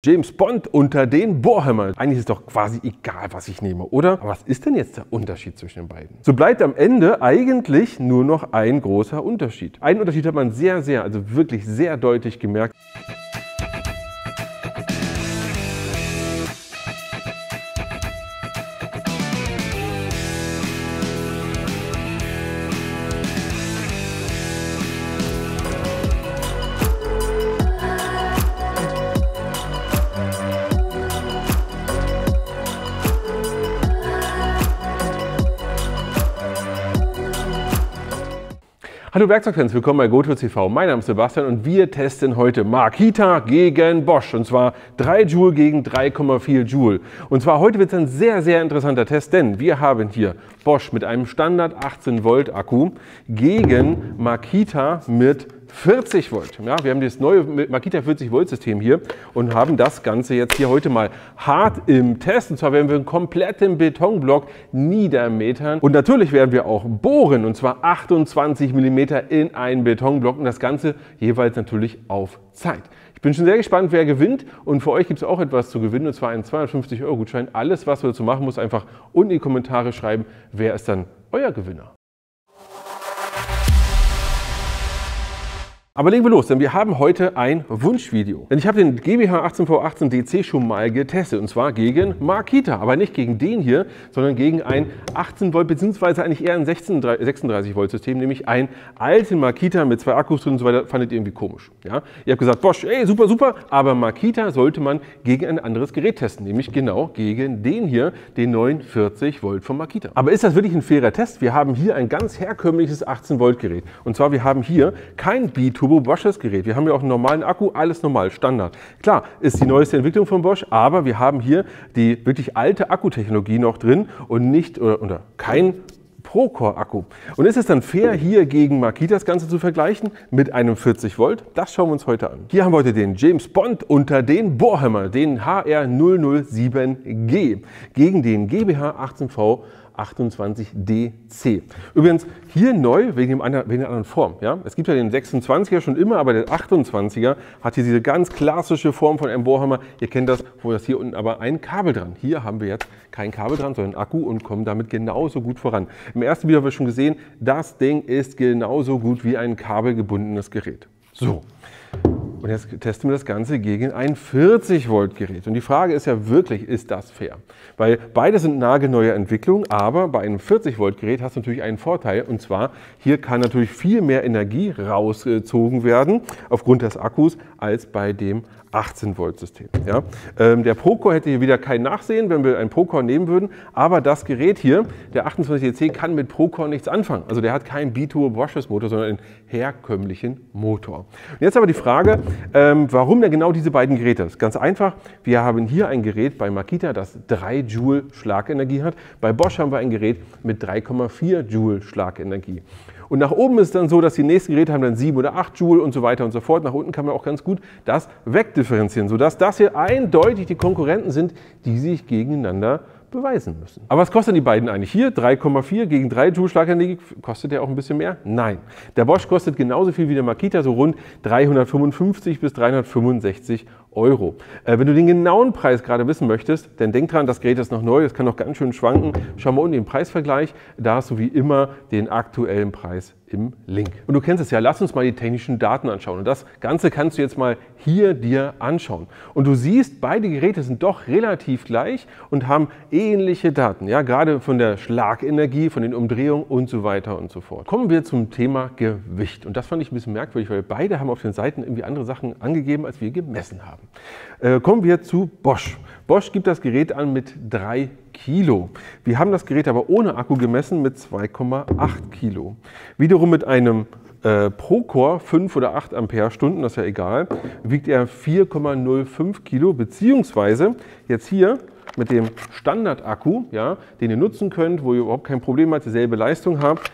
James Bond unter den Bohrhammer. Eigentlich ist doch quasi egal, was ich nehme, oder? Aber was ist denn jetzt der Unterschied zwischen den beiden? So bleibt am Ende eigentlich nur noch ein großer Unterschied. Einen Unterschied hat man also wirklich sehr deutlich gemerkt. Hallo Werkzeugfans, willkommen bei GoTools TV. Mein Name ist Sebastian und wir testen heute Makita gegen Bosch. Und zwar 3 Joule gegen 3,4 Joule. Und zwar heute wird es ein sehr interessanter Test, denn wir haben hier Bosch mit einem Standard 18 Volt Akku gegen Makita mit 40 Volt. Ja, wir haben das neue Makita 40 Volt System hier und haben das Ganze jetzt hier heute mal hart im Test. Und zwar werden wir einen kompletten Betonblock niedermetern. Und natürlich werden wir auch bohren, und zwar 28 mm in einen Betonblock und das Ganze jeweils natürlich auf Zeit. Ich bin schon sehr gespannt, wer gewinnt, und für euch gibt es auch etwas zu gewinnen, und zwar einen 250-Euro-Gutschein. Alles, was du dazu machen musst, einfach unten in die Kommentare schreiben, wer ist dann euer Gewinner. Aber legen wir los, denn wir haben heute ein Wunschvideo. Denn ich habe den GBH 18V18DC schon mal getestet, und zwar gegen Makita, aber nicht gegen den hier, sondern gegen ein 18 Volt bzw. eigentlich eher ein 36 Volt System, nämlich ein alten Makita mit 2 Akkus drin und so weiter. Fandet ihr irgendwie komisch. Ja? Ihr habt gesagt, Bosch, ey, super, aber Makita sollte man gegen ein anderes Gerät testen, nämlich genau gegen den hier, den neuen 40 Volt von Makita. Aber ist das wirklich ein fairer Test? Wir haben hier ein ganz herkömmliches 18 Volt Gerät, und zwar wir haben hier kein B-Turbo Bosch's Gerät. Wir haben ja auch einen normalen Akku, alles normal, Standard. Klar, ist die neueste Entwicklung von Bosch, aber wir haben hier die wirklich alte Akkutechnologie noch drin und nicht oder kein Procore-Akku. Und ist es dann fair, hier gegen Makita das Ganze zu vergleichen mit einem 40 Volt? Das schauen wir uns heute an. Hier haben wir heute den James Bond unter den Bohrhammer, den HR007G, gegen den GBH 18V28DC. Übrigens hier neu wegen der anderen Form. Ja? Es gibt ja den 26er schon immer, aber der 28er hat hier diese ganz klassische Form von einem Bohrhammer. Ihr kennt das, wo das hier unten aber ein Kabel dran. Hier haben wir jetzt kein Kabel dran, sondern Akku und kommen damit genauso gut voran. Im ersten Video haben wir schon gesehen, das Ding ist genauso gut wie ein kabelgebundenes Gerät. So. Und jetzt testen wir das Ganze gegen ein 40 Volt Gerät. Und die Frage ist ja wirklich, ist das fair? Weil beide sind nagelneue Entwicklungen, aber bei einem 40 Volt Gerät hast du natürlich einen Vorteil. Und zwar, hier kann natürlich viel mehr Energie rausgezogen werden aufgrund des Akkus als bei dem 18 Volt System. Ja? Der Procore hätte hier wieder kein Nachsehen, wenn wir einen Procore nehmen würden, aber das Gerät hier, der 28DC, kann mit Procore nichts anfangen. Also der hat keinen B-Turbo Bosch's Motor, sondern einen herkömmlichen Motor. Und jetzt aber die Frage, warum denn genau diese beiden Geräte? Das ist ganz einfach. Wir haben hier ein Gerät bei Makita, das 3 Joule Schlagenergie hat. Bei Bosch haben wir ein Gerät mit 3,4 Joule Schlagenergie. Und nach oben ist es dann so, dass die nächsten Geräte haben dann 7 oder 8 Joule und so weiter und so fort. Nach unten kann man auch ganz gut das wegdifferenzieren, sodass das hier eindeutig die Konkurrenten sind, die sich gegeneinander beweisen müssen. Aber was kosten die beiden eigentlich hier? 3,4 gegen 3 Joule Schlagenergie. Kostet der auch ein bisschen mehr? Nein. Der Bosch kostet genauso viel wie der Makita, so rund 355 bis 365 Euro. Wenn du den genauen Preis gerade wissen möchtest, dann denk dran, das Gerät ist noch neu, das kann noch ganz schön schwanken. Schau mal unten den Preisvergleich, da hast du wie immer den aktuellen Preis im Link. Und du kennst es ja, lass uns mal die technischen Daten anschauen. Und das Ganze kannst du jetzt mal hier dir anschauen. Und du siehst, beide Geräte sind doch relativ gleich und haben ähnliche Daten. Ja, gerade von der Schlagenergie, von den Umdrehungen und so weiter und so fort. Kommen wir zum Thema Gewicht. Und das fand ich ein bisschen merkwürdig, weil beide haben auf den Seiten irgendwie andere Sachen angegeben, als wir gemessen haben. Kommen wir zu Bosch. Bosch gibt das Gerät an mit 3 Kilo. Wir haben das Gerät aber ohne Akku gemessen mit 2,8 Kilo. Wiederum mit einem Procore 5 oder 8 Ampere-Stunden, das ist ja egal, wiegt er 4,05 Kilo, beziehungsweise jetzt hier mit dem Standard-Akku, ja, den ihr nutzen könnt, wo ihr überhaupt kein Problem habt, dieselbe Leistung habt,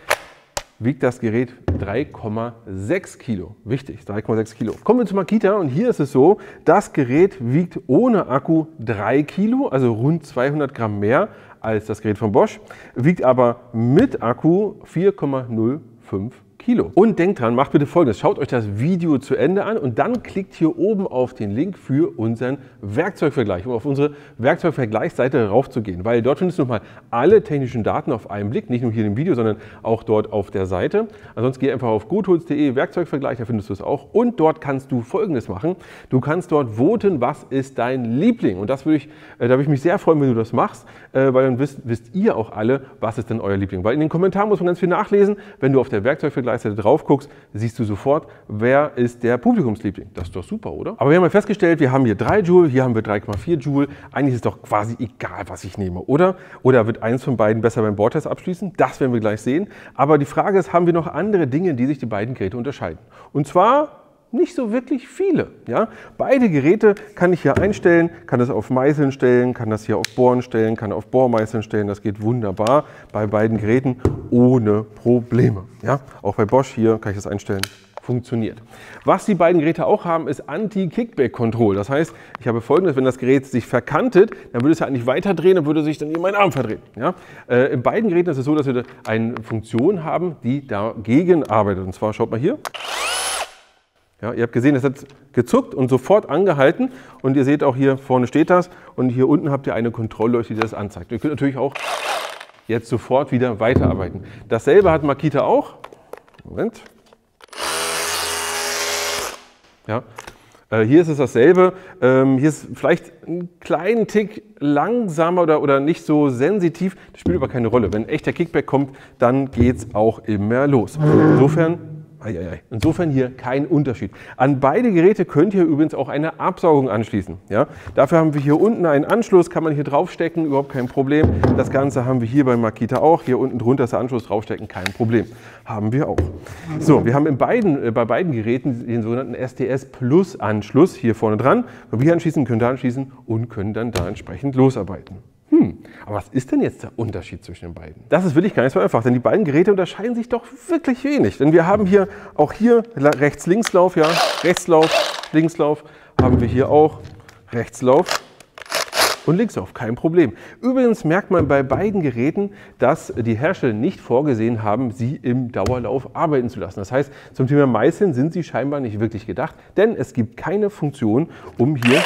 wiegt das Gerät 3,6 Kilo. Wichtig, 3,6 Kilo. Kommen wir zu Makita und hier ist es so, das Gerät wiegt ohne Akku 3 Kilo, also rund 200 Gramm mehr als das Gerät von Bosch, wiegt aber mit Akku 4,05 Kilo. Kilo. Und denkt dran, macht bitte Folgendes. Schaut euch das Video zu Ende an und dann klickt hier oben auf den Link für unseren Werkzeugvergleich, um auf unsere Werkzeugvergleichsseite raufzugehen. Weil dort findest du nochmal alle technischen Daten auf einen Blick, nicht nur hier im Video, sondern auch dort auf der Seite. Ansonsten geh einfach auf goodtools.de Werkzeugvergleich, da findest du es auch. Und dort kannst du Folgendes machen. Du kannst dort voten, was ist dein Liebling. Und da würde ich mich sehr freuen, wenn du das machst, weil dann wisst ihr auch alle, was ist denn euer Liebling. Weil in den Kommentaren muss man ganz viel nachlesen. Wenn du auf der Werkzeugvergleichsseite drauf guckst, siehst du sofort, wer ist der Publikumsliebling. Das ist doch super, oder? Aber wir haben ja festgestellt, wir haben hier 3 Joule, hier haben wir 3,4 Joule. Eigentlich ist doch quasi egal, was ich nehme, oder? Oder wird eins von beiden besser beim Bohrtest abschließen? Das werden wir gleich sehen. Aber die Frage ist, haben wir noch andere Dinge, die sich die beiden Geräte unterscheiden? Und zwar nicht so wirklich viele. Ja? Beide Geräte kann ich hier einstellen, kann das auf Meißeln stellen, kann das hier auf Bohren stellen, kann auf Bohrmeißeln stellen. Das geht wunderbar bei beiden Geräten ohne Probleme. Ja? Auch bei Bosch hier kann ich das einstellen. Funktioniert. Was die beiden Geräte auch haben, ist Anti-Kickback-Control. Das heißt, ich habe Folgendes, wenn das Gerät sich verkantet, dann würde es ja eigentlich weiter drehen, dann würde sich dann hier mein Arm verdrehen. Ja? In beiden Geräten ist es so, dass wir eine Funktion haben, die dagegen arbeitet. Und zwar, schaut mal hier. Ja, ihr habt gesehen, es hat gezuckt und sofort angehalten. Und ihr seht auch hier vorne steht das. Und hier unten habt ihr eine Kontrollleuchte, die das anzeigt. Ihr könnt natürlich auch jetzt sofort wieder weiterarbeiten. Dasselbe hat Makita auch. Moment. Ja, hier ist es dasselbe. Hier ist vielleicht ein kleinen Tick langsamer oder nicht so sensitiv. Das spielt aber keine Rolle. Wenn echter Kickback kommt, dann geht es auch immer los. Insofern hier kein Unterschied. An beide Geräte könnt ihr übrigens auch eine Absaugung anschließen. Ja? Dafür haben wir hier unten einen Anschluss, kann man hier draufstecken, überhaupt kein Problem. Das Ganze haben wir hier bei Makita auch. Hier unten drunter ist der Anschluss, draufstecken, kein Problem. Haben wir auch. So, wir haben bei beiden Geräten den sogenannten STS Plus Anschluss hier vorne dran. Wenn wir anschließen, könnt ihr anschließen und können dann da entsprechend losarbeiten. Aber was ist denn jetzt der Unterschied zwischen den beiden? Das ist wirklich gar nicht so einfach, denn die beiden Geräte unterscheiden sich doch wirklich wenig. Denn wir haben hier auch hier Rechts-Linkslauf, ja, Rechtslauf, Linkslauf, haben wir hier auch Rechtslauf und Linkslauf, kein Problem. Übrigens merkt man bei beiden Geräten, dass die Hersteller nicht vorgesehen haben, sie im Dauerlauf arbeiten zu lassen. Das heißt, zum Thema Meißeln sind sie scheinbar nicht wirklich gedacht, denn es gibt keine Funktion, um hier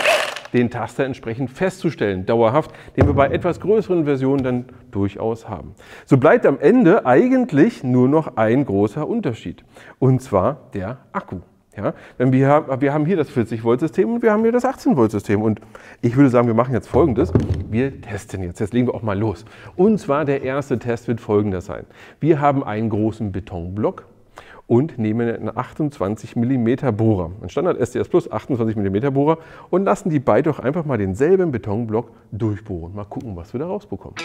den Taster entsprechend festzustellen, dauerhaft, den wir bei etwas größeren Versionen dann durchaus haben. So bleibt am Ende eigentlich nur noch ein großer Unterschied, und zwar der Akku. Ja, denn wir haben hier das 40-Volt-System und wir haben hier das 18-Volt-System. Und ich würde sagen, wir machen jetzt Folgendes. Wir testen jetzt. Jetzt legen wir auch mal los. Und zwar der erste Test wird folgender sein. Wir haben einen großen Betonblock und nehmen einen 28 mm Bohrer, ein Standard STS Plus 28 mm Bohrer, und lassen die beide doch einfach mal denselben Betonblock durchbohren. Mal gucken, was wir da rausbekommen.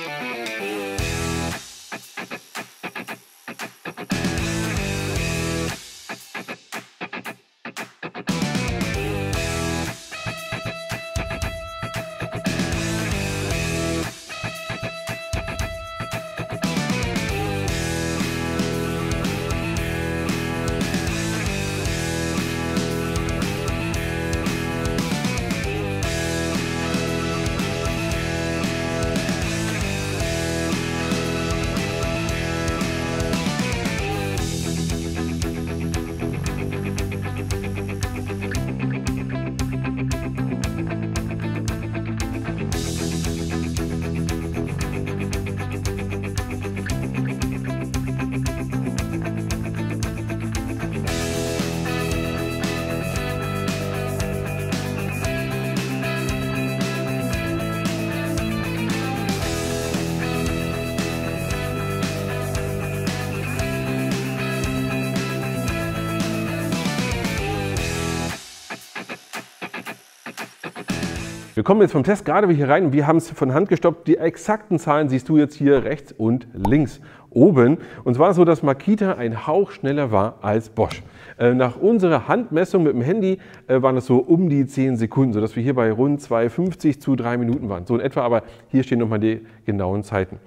Wir kommen jetzt vom Test gerade hier rein und wir haben es von Hand gestoppt. Die exakten Zahlen siehst du jetzt hier rechts und links oben. Und zwar so, dass Makita ein Hauch schneller war als Bosch. Nach unserer Handmessung mit dem Handy waren es so um die 10 Sekunden, sodass wir hier bei rund 2,50 zu 3 Minuten waren. So in etwa, aber hier stehen nochmal die genauen Zeiten.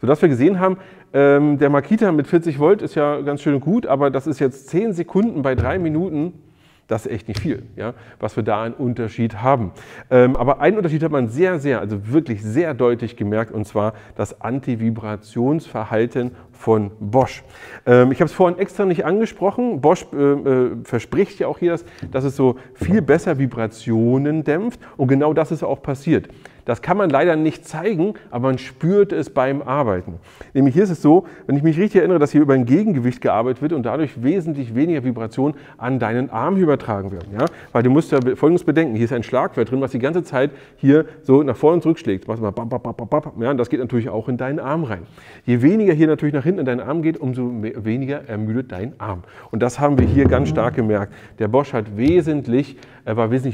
Sodass wir gesehen haben, der Makita mit 40 Volt ist ja ganz schön gut, aber das ist jetzt 10 Sekunden bei 3 Minuten. Das ist echt nicht viel, ja, was wir da einen Unterschied haben. Aber einen Unterschied hat man also wirklich sehr deutlich gemerkt, und zwar das Antivibrationsverhalten von Bosch. Ich habe es vorhin extra nicht angesprochen. Bosch verspricht ja auch hier, dass es so viel besser Vibrationen dämpft, und genau das ist auch passiert. Das kann man leider nicht zeigen, aber man spürt es beim Arbeiten. Nämlich hier ist es so, wenn ich mich richtig erinnere, dass hier über ein Gegengewicht gearbeitet wird und dadurch wesentlich weniger Vibration an deinen Arm übertragen werden. Ja? Weil du musst ja Folgendes bedenken, hier ist ein Schlagwerk drin, was die ganze Zeit hier so nach vorne und zurück schlägt. Ja, und das geht natürlich auch in deinen Arm rein. Je weniger hier natürlich nach hinten in deinen Arm geht, umso weniger ermüdet dein Arm. Und das haben wir hier ganz stark gemerkt. Der Bosch war wesentlich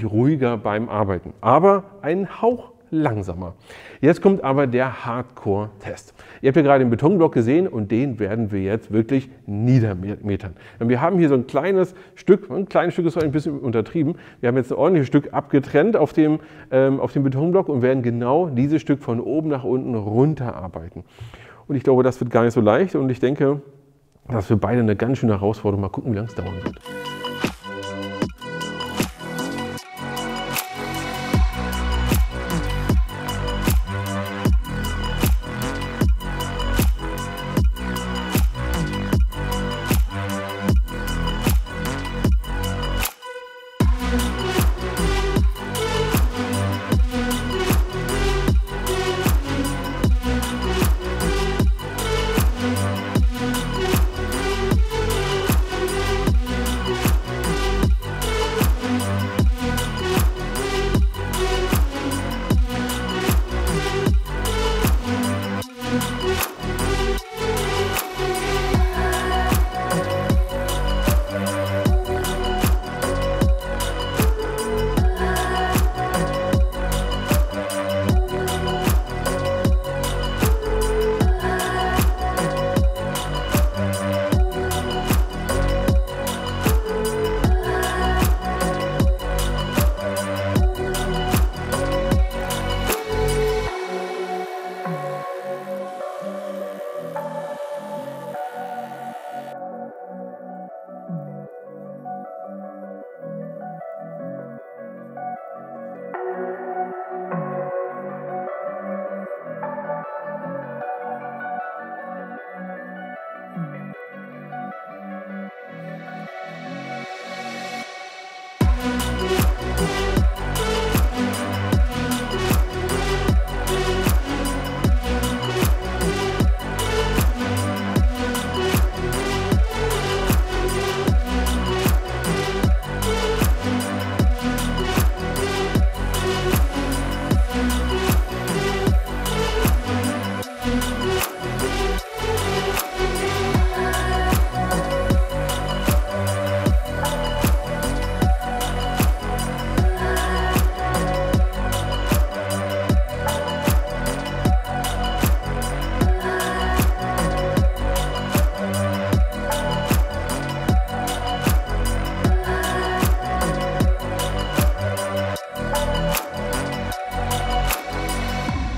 ruhiger beim Arbeiten, aber einen Hauch langsamer. Jetzt kommt aber der Hardcore-Test. Ihr habt ja gerade den Betonblock gesehen und den werden wir jetzt wirklich niedermetern. Wir haben hier so ein kleines Stück ist ein bisschen untertrieben. Wir haben jetzt ein ordentliches Stück abgetrennt auf dem Betonblock und werden genau dieses Stück von oben nach unten runterarbeiten. Und ich glaube, das wird gar nicht so leicht, und ich denke, das ist für beide eine ganz schöne Herausforderung. Mal gucken, wie lange es dauern wird.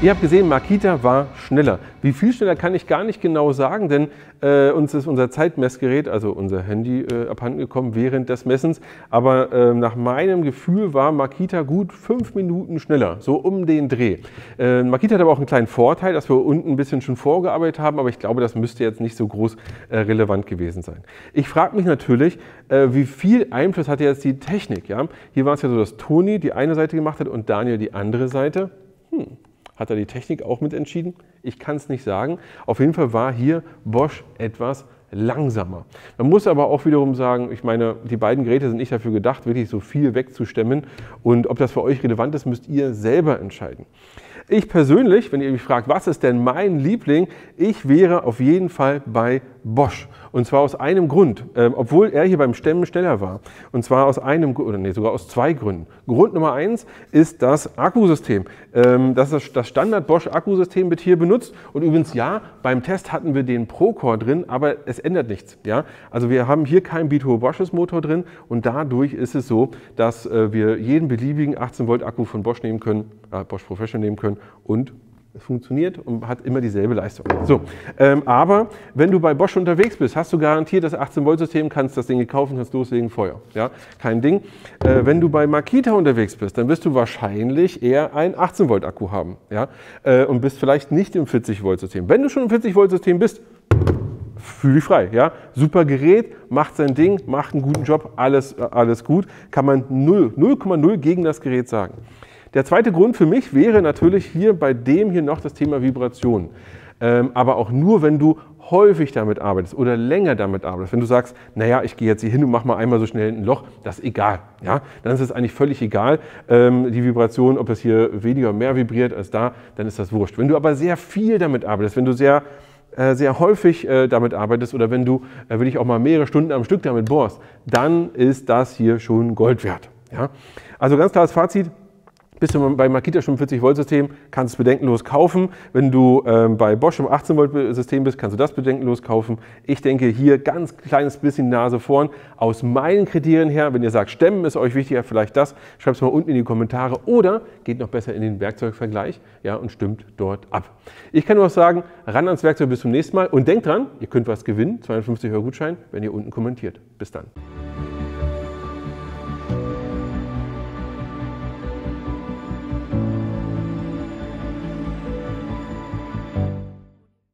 Ihr habt gesehen, Makita war schneller. Wie viel schneller kann ich gar nicht genau sagen, denn uns ist unser Zeitmessgerät, also unser Handy, abhanden gekommen während des Messens. Aber nach meinem Gefühl war Makita gut 5 Minuten schneller, so um den Dreh. Makita hat aber auch einen kleinen Vorteil, dass wir unten ein bisschen schon vorgearbeitet haben, aber ich glaube, das müsste jetzt nicht so groß relevant gewesen sein. Ich frage mich natürlich, wie viel Einfluss hat jetzt die Technik? Ja? Hier war es ja so, dass Toni die eine Seite gemacht hat und Daniel die andere Seite. Hat da die Technik auch mit entschieden? Ich kann es nicht sagen. Auf jeden Fall war hier Bosch etwas langsamer. Man muss aber auch wiederum sagen, ich meine, die beiden Geräte sind nicht dafür gedacht, wirklich so viel wegzustemmen. Und ob das für euch relevant ist, müsst ihr selber entscheiden. Ich persönlich, wenn ihr mich fragt, was ist denn mein Liebling, ich wäre auf jeden Fall bei Bosch. Und zwar aus einem Grund, obwohl er hier beim Stemmen schneller war. Und zwar aus sogar aus 2 Gründen. Grund Nummer 1 ist das Akkusystem. Das Standard Bosch Akkusystem wird hier benutzt. Und übrigens, ja, beim Test hatten wir den Procore drin, aber es ändert nichts. Ja? Also wir haben hier keinen Biturbo Bosch's Motor drin und dadurch ist es so, dass wir jeden beliebigen 18 Volt Akku von Bosch nehmen können, Bosch Professional nehmen können und Es funktioniert und hat immer dieselbe Leistung. So, aber wenn du bei Bosch unterwegs bist, hast du garantiert das 18-Volt-System, kannst das Ding kaufen, kannst loslegen, Feuer. Ja, kein Ding. Wenn du bei Makita unterwegs bist, dann wirst du wahrscheinlich eher einen 18-Volt-Akku haben. Ja, und bist vielleicht nicht im 40-Volt-System. Wenn du schon im 40-Volt-System bist, fühl dich frei. Ja? Super Gerät, macht sein Ding, macht einen guten Job, alles gut. Kann man 0,0 gegen das Gerät sagen. Der zweite Grund für mich wäre natürlich hier bei dem hier noch das Thema Vibration. Aber auch nur, wenn du häufig damit arbeitest oder länger damit arbeitest. Wenn du sagst, naja, ich gehe jetzt hier hin und mache mal einmal so schnell ein Loch, das ist egal. Ja? Dann ist es eigentlich völlig egal, die Vibration, ob das hier weniger oder mehr vibriert als da, dann ist das wurscht. Wenn du aber sehr viel damit arbeitest, wenn du sehr häufig damit arbeitest oder wenn du wirklich auch mal mehrere Stunden am Stück damit bohrst, dann ist das hier schon Gold wert. Ja? Also ganz klares Fazit. Bist du bei Makita schon im 40-Volt-System, kannst du es bedenkenlos kaufen. Wenn du bei Bosch im 18-Volt-System bist, kannst du das bedenkenlos kaufen. Ich denke hier ganz kleines bisschen Nase vorn. Aus meinen Kriterien her, wenn ihr sagt, Stemmen ist euch wichtiger, vielleicht das, schreibt es mal unten in die Kommentare oder geht noch besser in den Werkzeugvergleich, ja, und stimmt dort ab. Ich kann nur noch sagen, ran ans Werkzeug bis zum nächsten Mal und denkt dran, ihr könnt was gewinnen, 250 € Gutschein, wenn ihr unten kommentiert. Bis dann.